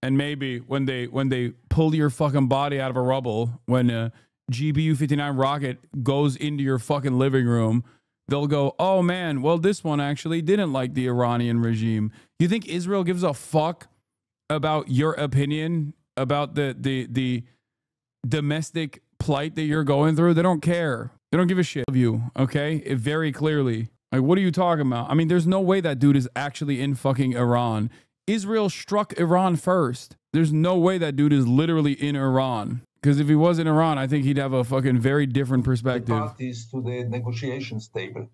And maybe when they pull your fucking body out of a rubble, when a GBU-59 rocket goes into your fucking living room, they'll go, oh man, well, this one actually didn't like the Iranian regime. You think Israel gives a fuck about your opinion about the domestic plight that you're going through? They don't care. They don't give a shit of you, okay? It very clearly. Like, what are you talking about? I mean, there's no way that dude is actually in fucking Iran. Israel struck Iran first. There's no way that dude is literally in Iran. Because if he was in Iran, I think he'd have a fucking very different perspective. Parties to the negotiations table.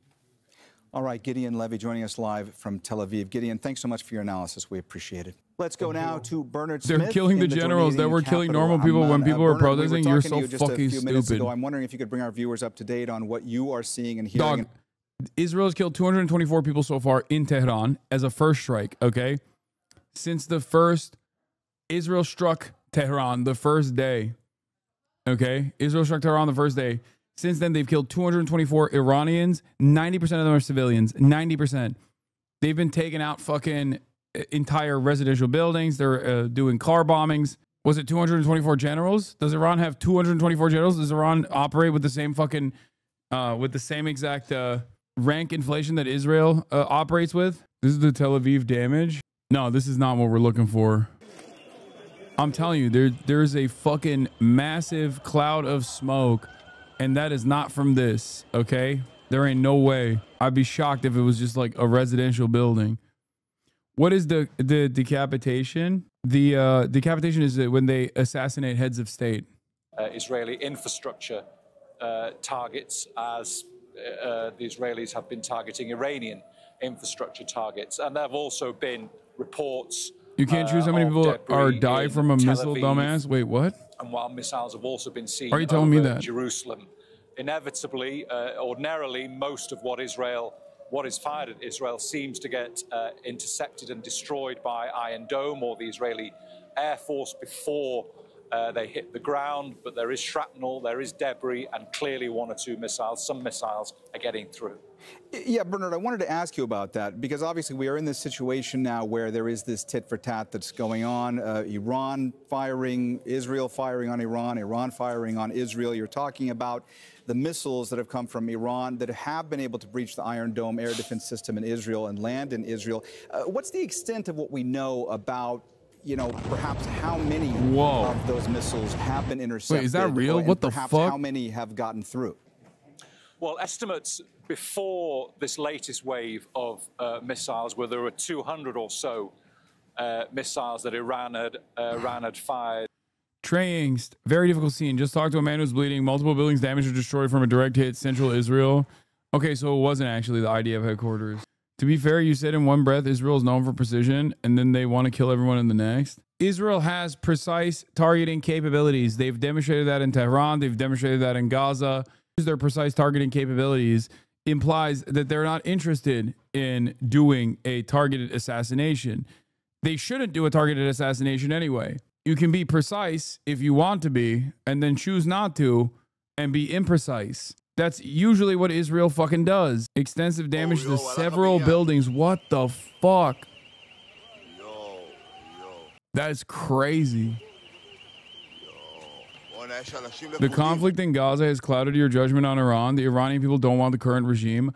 All right, Gideon Levy joining us live from Tel Aviv. Gideon, thanks so much for your analysis. We appreciate it. Let's go now to Bernard Smith. They're killing the generals that were killing normal people when people were protesting. You're so fucking stupid. I'm wondering if you could bring our viewers up to date on what you are seeing and hearing. Dog, Israel has killed 224 people so far in Tehran as a first strike, okay? Since the first, Israel struck Tehran the first day, okay? Israel struck Tehran the first day. Since then, they've killed 224 Iranians. 90% of them are civilians. 90%. They've been taking out fucking entire residential buildings. They're doing car bombings. Was it 224 generals? Does Iran have 224 generals? Does Iran operate with the same fucking, with the same exact rank inflation that Israel operates with? This is the Tel Aviv damage. No, this is not what we're looking for. I'm telling you, there's a fucking massive cloud of smoke. And that is not from this, okay? There ain't no way. I'd be shocked if it was just like a residential building. What is the decapitation? The decapitation is when they assassinate heads of state. Israeli infrastructure targets, as the Israelis have been targeting Iranian infrastructure targets. And there have also been reports. You can't choose how many people are die from a missile, dumbass. Wait, what? And while missiles have also been seen Are you telling me that? Jerusalem, inevitably, ordinarily, most of what is fired at Israel seems to get intercepted and destroyed by Iron Dome or the Israeli Air Force before they hit the ground. But there is shrapnel, there is debris, and clearly one or two missiles, some missiles are getting through. Yeah, Bernard, I wanted to ask you about that because obviously we are in this situation now where there is this tit for tat that's going on. Iran firing, Israel firing on Iran, Iran firing on Israel. You're talking about the missiles that have come from Iran that have been able to breach the Iron Dome air defense system in Israel and land in Israel. What's the extent of what we know about, you know, perhaps how many of those missiles have been intercepted? Wait, is that real? What the fuck? How many have gotten through? Well, estimates before this latest wave of missiles, where there were 200 or so missiles that Iran had fired. Trey Angst, very difficult scene. Just talked to a man who's bleeding. Multiple buildings damaged or destroyed from a direct hit. Central Israel. Okay, so it wasn't actually the IDF headquarters. To be fair, you said in one breath, Israel is known for precision, and then they want to kill everyone in the next. Israel has precise targeting capabilities. They've demonstrated that in Tehran. They've demonstrated that in Gaza. Their precise targeting capabilities implies that they're not interested in doing a targeted assassination. They shouldn't do a targeted assassination anyway. You can be precise if you want to be, and then choose not to and be imprecise. That's usually what Israel fucking does. Extensive damage to several buildings. What the fuck? That is crazy. The conflict in Gaza has clouded your judgment on Iran. The Iranian people don't want the current regime.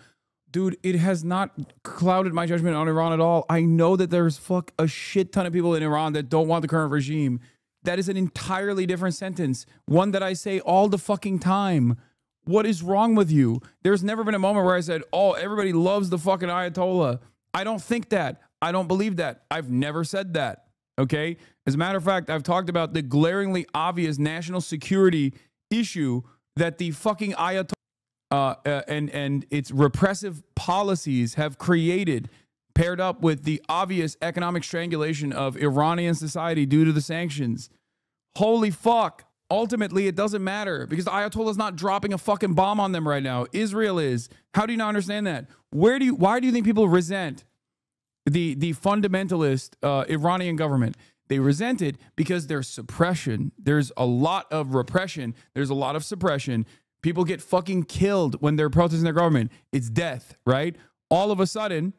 Dude, it has not clouded my judgment on Iran at all. I know that there's a shit ton of people in Iran that don't want the current regime. That is an entirely different sentence. One that I say all the fucking time. What is wrong with you? There's never been a moment where I said, oh, everybody loves the fucking Ayatollah. I don't think that. I don't believe that. I've never said that. Okay? As a matter of fact, I've talked about the glaringly obvious national security issue that the fucking Ayatollah and its repressive policies have created, paired up with the obvious economic strangulation of Iranian society due to the sanctions. Holy fuck. Ultimately, it doesn't matter because the Ayatollah is not dropping a fucking bomb on them right now. Israel is. How do you not understand that? Why do you think people resent the fundamentalist Iranian government? They resent it because there's suppression. There's a lot of repression. There's a lot of suppression. People get fucking killed when they're protesting their government. It's death, right? All of a sudden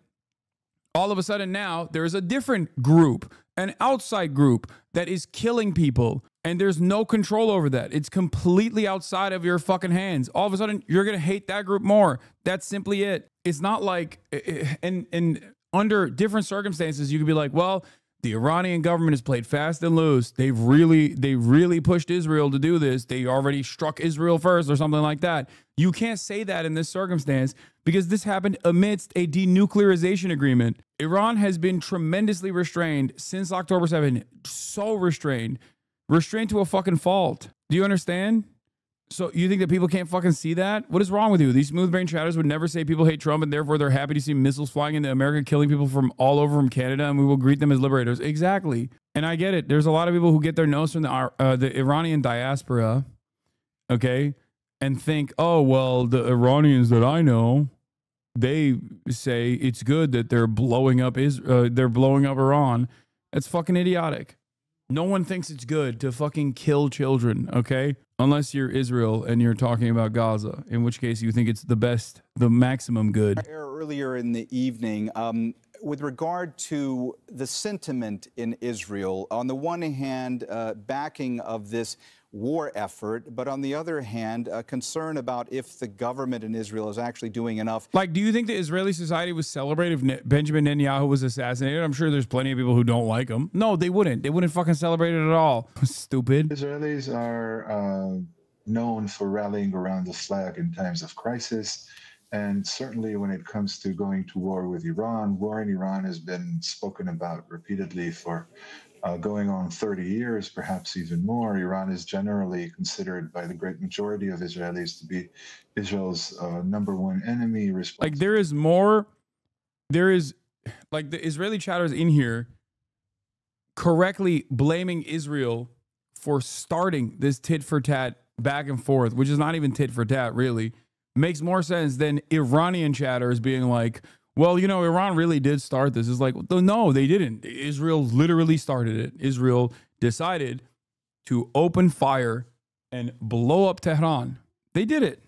now there's a different group, an outside group that is killing people, and there's no control over that. It's completely outside of your fucking hands. All of a sudden, you're going to hate that group more. That's simply it. It's not like, and under different circumstances, you could be like, well, the Iranian government has played fast and loose. They really pushed Israel to do this. They already struck Israel first or something like that. You can't say that in this circumstance because this happened amidst a denuclearization agreement. Iran has been tremendously restrained since October 7th. So restrained to a fucking fault. Do you understand? So you think that people can't fucking see that? What is wrong with you? These smooth brain chatters would never say people hate Trump and therefore they're happy to see missiles flying into America, killing people from all over from Canada, and we will greet them as liberators. Exactly. And I get it. There's a lot of people who get their nose from the Iranian diaspora, okay, and think, oh, well, the Iranians that I know, they say it's good that they're blowing up Iran. That's fucking idiotic. No one thinks it's good to fucking kill children, okay? Unless you're Israel and you're talking about Gaza, in which case you think it's the best, the maximum good. Earlier in the evening, with regard to the sentiment in Israel, on the one hand, backing of this war effort, but on the other hand, a concern about if the government in Israel is actually doing enough. Like, do you think the Israeli society would celebrate if Benjamin Netanyahu was assassinated? I'm sure there's plenty of people who don't like him. No, they wouldn't. They wouldn't fucking celebrate it at all. Stupid. Israelis are known for rallying around the flag in times of crisis. And certainly when it comes to going to war with Iran, war in Iran has been spoken about repeatedly for going on 30 years, perhaps even more. Iran is generally considered by the great majority of Israelis to be Israel's #1 enemy. Like there is like the Israeli chatters in here correctly blaming Israel for starting this tit for tat back and forth, which is not even tit for tat really. Makes more sense than Iranian chatters being like, well, you know, Iran really did start this. It's like, no, they didn't. Israel literally started it. Israel decided to open fire and blow up Tehran. They did it.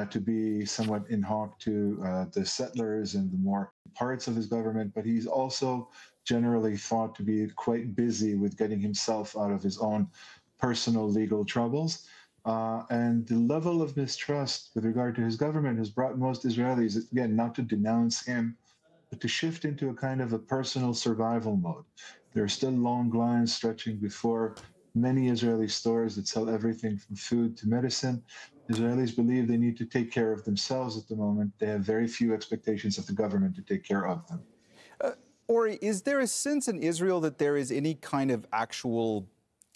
To be somewhat in hoc to the settlers and the more parts of his government, but he's also generally thought to be quite busy with getting himself out of his own personal legal troubles. And the level of mistrust with regard to his government has brought most Israelis, again, not to denounce him, but to shift into a kind of a personal survival mode. There are still long lines stretching before many Israeli stores that sell everything from food to medicine. Israelis believe they need to take care of themselves at the moment. They have very few expectations of the government to take care of them. Ori, is there a sense in Israel that there is any kind of actual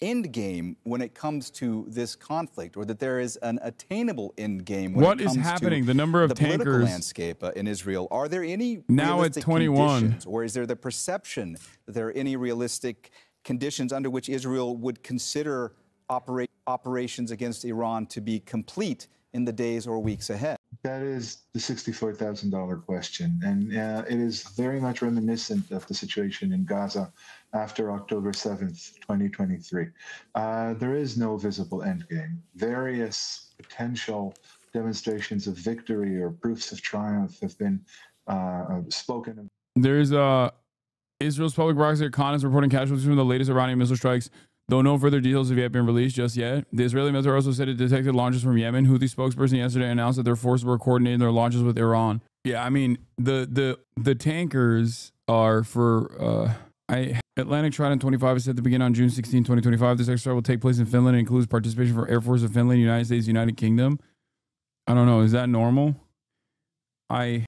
end game when it comes to this conflict, or that there is an attainable end game when what it comes is happening? To the number of the tankers political landscape in Israel? Are there any now at 21, conditions, or is there the perception that there are any realistic conditions under which Israel would consider operations against Iran to be complete in the days or weeks ahead? That is the $64,000 question, and it is very much reminiscent of the situation in Gaza after October 7th, 2023. There is no visible endgame. Various potential demonstrations of victory or proofs of triumph have been spoken of. There's Israel's public broadcaster Khan is reporting casualties from the latest Iranian missile strikes, though no further details have yet been released just yet. The Israeli military also said it detected launches from Yemen. Houthi spokesperson yesterday announced that their forces were coordinating their launches with Iran. Yeah, I mean, the tankers are for... Atlantic Trident 25 is set to begin on June 16, 2025. This exercise will take place in Finland and includes participation from Air Force of Finland, United States, United Kingdom. I don't know. Is that normal? Ain't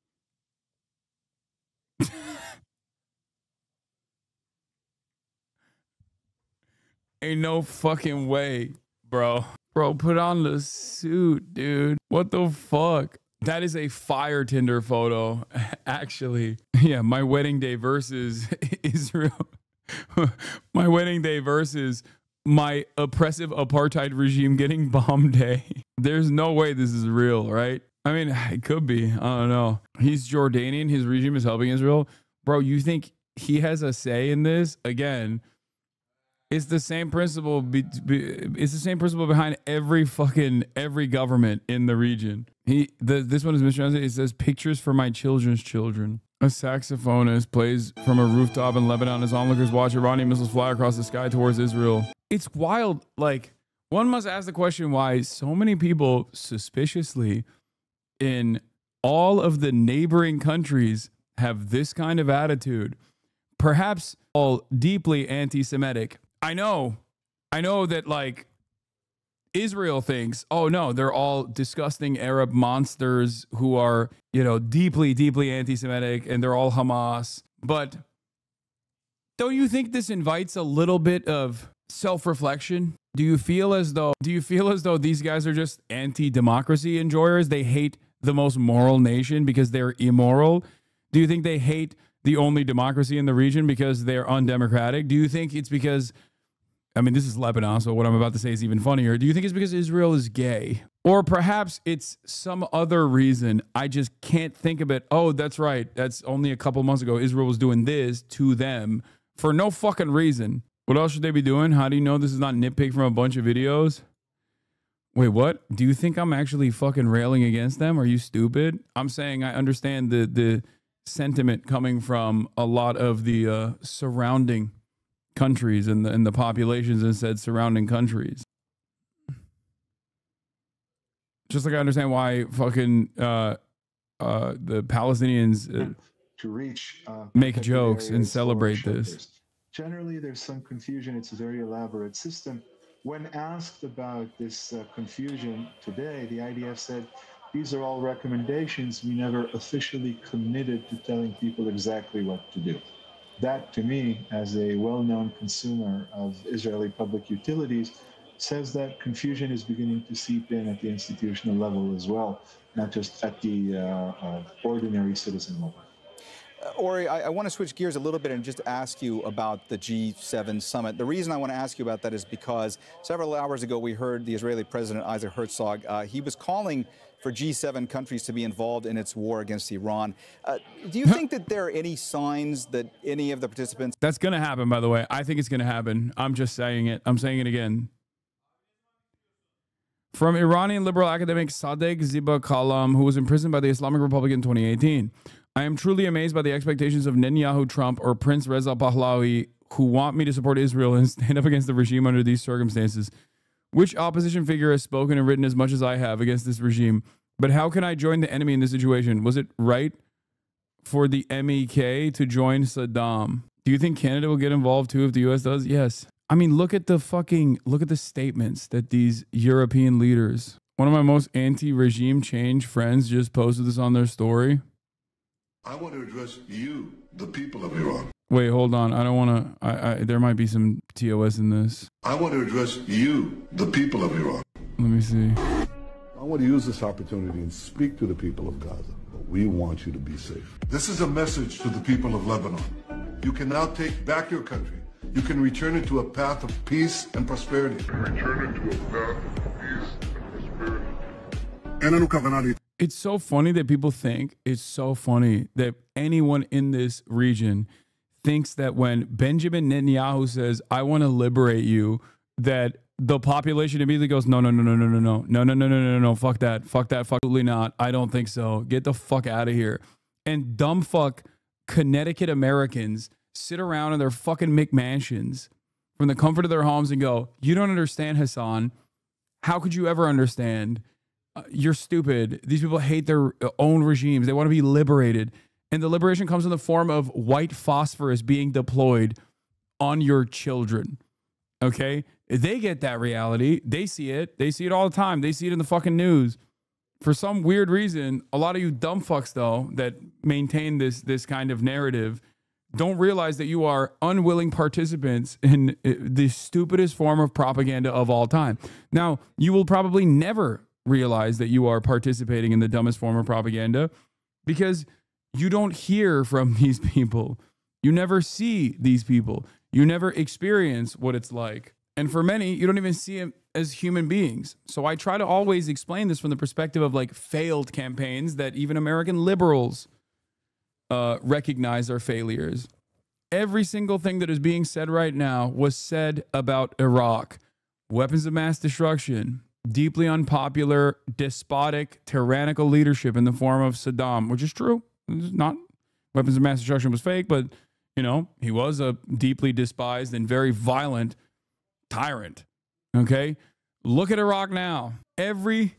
no fucking way, bro. Bro, put on the suit, dude. What the fuck? That is a fire Tinder photo, actually. Yeah, my wedding day versus Israel. My wedding day versus my oppressive apartheid regime getting bombed day. There's no way this is real, right? I mean, it could be. I don't know. He's Jordanian. His regime is helping Israel. Bro, you think he has a say in this? Again, it's the same principle. It's the same principle behind every government in the region. This one is mistranslated. It says pictures for my children's children. A saxophonist plays from a rooftop in Lebanon as onlookers watch Iranian missiles fly across the sky towards Israel. It's wild. Like, one must ask the question why so many people suspiciously in all of the neighboring countries have this kind of attitude. Perhaps all deeply anti-Semitic. I know that, like, Israel thinks, oh no, they're all disgusting Arab monsters who are, you know, deeply, deeply anti-Semitic and they're all Hamas. But don't you think this invites a little bit of self-reflection? Do you feel as though these guys are just anti-democracy enjoyers? They hate the most moral nation because they're immoral? Do you think they hate the only democracy in the region because they're undemocratic? Do you think it's because, I mean, this is Lebanon, so what I'm about to say is even funnier. Do you think it's because Israel is gay? Or perhaps it's some other reason. I just can't think of it. Oh, that's right. That's only a couple months ago. Israel was doing this to them for no fucking reason. What else should they be doing? How do you know this is not nitpick from a bunch of videos? Wait, what? Do you think I'm actually fucking railing against them? Are you stupid? I'm saying I understand the sentiment coming from a lot of the surrounding countries and the populations in said surrounding countries. Just like I understand why fucking the Palestinians to reach make jokes and celebrate this. Generally, there's some confusion. It's a very elaborate system. When asked about this confusion today, the IDF said, these are all recommendations. We never officially committed to telling people exactly what to do. That, to me, as a well-known consumer of Israeli public utilities, says that confusion is beginning to seep in at the institutional level as well, not just at the ordinary citizen level. Ori, I want to switch gears a little bit and just ask you about the G7 summit. The reason I want to ask you about that is because several hours ago we heard the Israeli President Isaac Herzog. He was calling for G7 countries to be involved in its war against Iran. Do you think that there are any signs that any of the participants... That's going to happen, by the way. I think it's going to happen. I'm just saying it. I'm saying it again. From Iranian liberal academic Sadegh Ziba Kalam, who was imprisoned by the Islamic Republic in 2018. I am truly amazed by the expectations of Netanyahu, Trump, or Prince Reza Pahlavi, who want me to support Israel and stand up against the regime under these circumstances. Which opposition figure has spoken and written as much as I have against this regime? But how can I join the enemy in this situation? Was it right for the MEK to join Saddam? Do you think Canada will get involved too if the U.S. does? Yes. I mean, look at the statements that these European leaders, one of my most anti-regime change friends just posted this on their story. I want to address you, the people of Iran. Wait, hold on. I don't want to... there might be some TOS in this. I want to address you, the people of Iran. Let me see. I want to use this opportunity and speak to the people of Gaza. But we want you to be safe. This is a message to the people of Lebanon. You can now take back your country. You can return it to a path of peace and prosperity. It's so funny that people think, it's so funny that anyone in this region thinks that when Benjamin Netanyahu says, I want to liberate you, that the population immediately goes, no, fuck that, absolutely not. I don't think so. Get the fuck out of here. And dumb fuck Connecticut Americans sit around in their fucking McMansions from the comfort of their homes and go, you don't understand, Hasan. How could you ever understand? You're stupid. These people hate their own regimes. They want to be liberated. And the liberation comes in the form of white phosphorus being deployed on your children. Okay? They get that reality. They see it. They see it all the time. They see it in the fucking news. For some weird reason, a lot of you dumb fucks, though, that maintain this kind of narrative don't realize that you are unwilling participants in the stupidest form of propaganda of all time. Now, you will probably never realize that you are participating in the dumbest form of propaganda because you don't hear from these people. You never see these people. You never experience what it's like. And for many, you don't even see them as human beings. So I try to always explain this from the perspective of like failed campaigns that even American liberals recognize are failures. Every single thing that is being said right now was said about Iraq. Weapons of mass destruction, deeply unpopular, despotic, tyrannical leadership in the form of Saddam, which is true. It's not weapons of mass destruction was fake, but you know, he was a deeply despised and very violent tyrant. Okay? Look at Iraq now. Every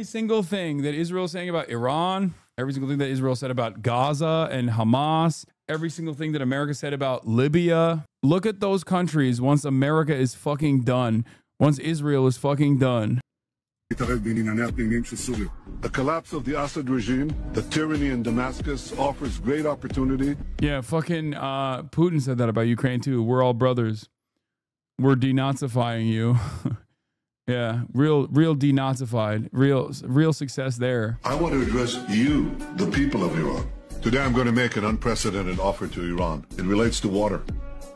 single thing that Israel is saying about Iran, every single thing that Israel said about Gaza and Hamas, every single thing that America said about Libya. Look at those countries once America is fucking done. Once Israel is fucking done. The collapse of the Assad regime, the tyranny in Damascus offers great opportunity. Yeah, fucking Putin said that about Ukraine too. We're all brothers. We're denazifying you. Yeah, real denazified. Real success there. I want to address you, the people of Iran. Today I'm going to make an unprecedented offer to Iran. It relates to water.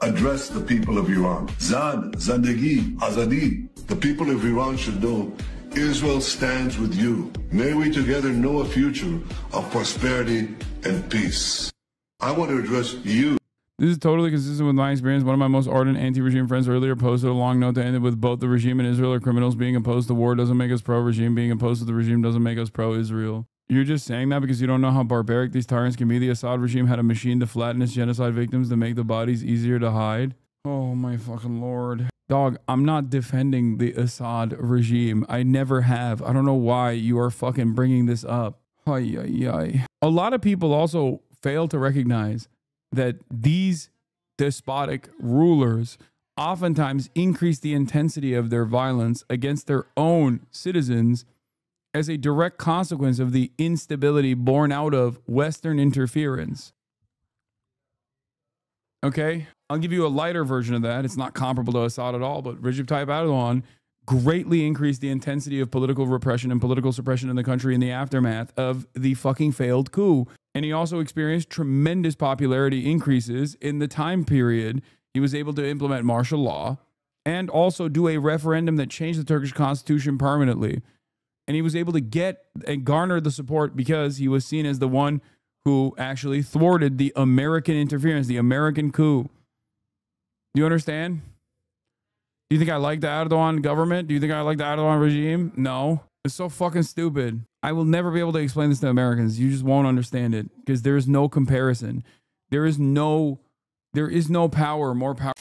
Address the people of Iran. Zan, Zandagi, Azadi. The people of Iran should know Israel stands with you. May we together know a future of prosperity and peace. I want to address you. This is totally consistent with my experience. One of my most ardent anti-regime friends earlier posted a long note that ended with both the regime and Israel are criminals. Being opposed to war doesn't make us pro-regime. Being opposed to the regime doesn't make us pro-Israel. You're just saying that because you don't know how barbaric these tyrants can be. The Assad regime had a machine to flatten its genocide victims to make the bodies easier to hide. Oh my fucking Lord. Dog, I'm not defending the Assad regime. I never have. I don't know why you are fucking bringing this up. Ay, ay, ay. A lot of people also fail to recognize that these despotic rulers oftentimes increase the intensity of their violence against their own citizens as a direct consequence of the instability born out of Western interference. Okay, I'll give you a lighter version of that. It's not comparable to Assad at all, but Recep Tayyip Erdogan greatly increased the intensity of political repression and political suppression in the country in the aftermath of the fucking failed coup. And he also experienced tremendous popularity increases in the time period he was able to implement martial law and also do a referendum that changed the Turkish constitution permanently. And he was able to get and garner the support because he was seen as the one who actually thwarted the American interference, the American coup. Do you understand? Do you think I like the Erdogan government? Do you think I like the Erdogan regime? No. It's so fucking stupid. I will never be able to explain this to Americans. You just won't understand it because there is no comparison. There is no power more power.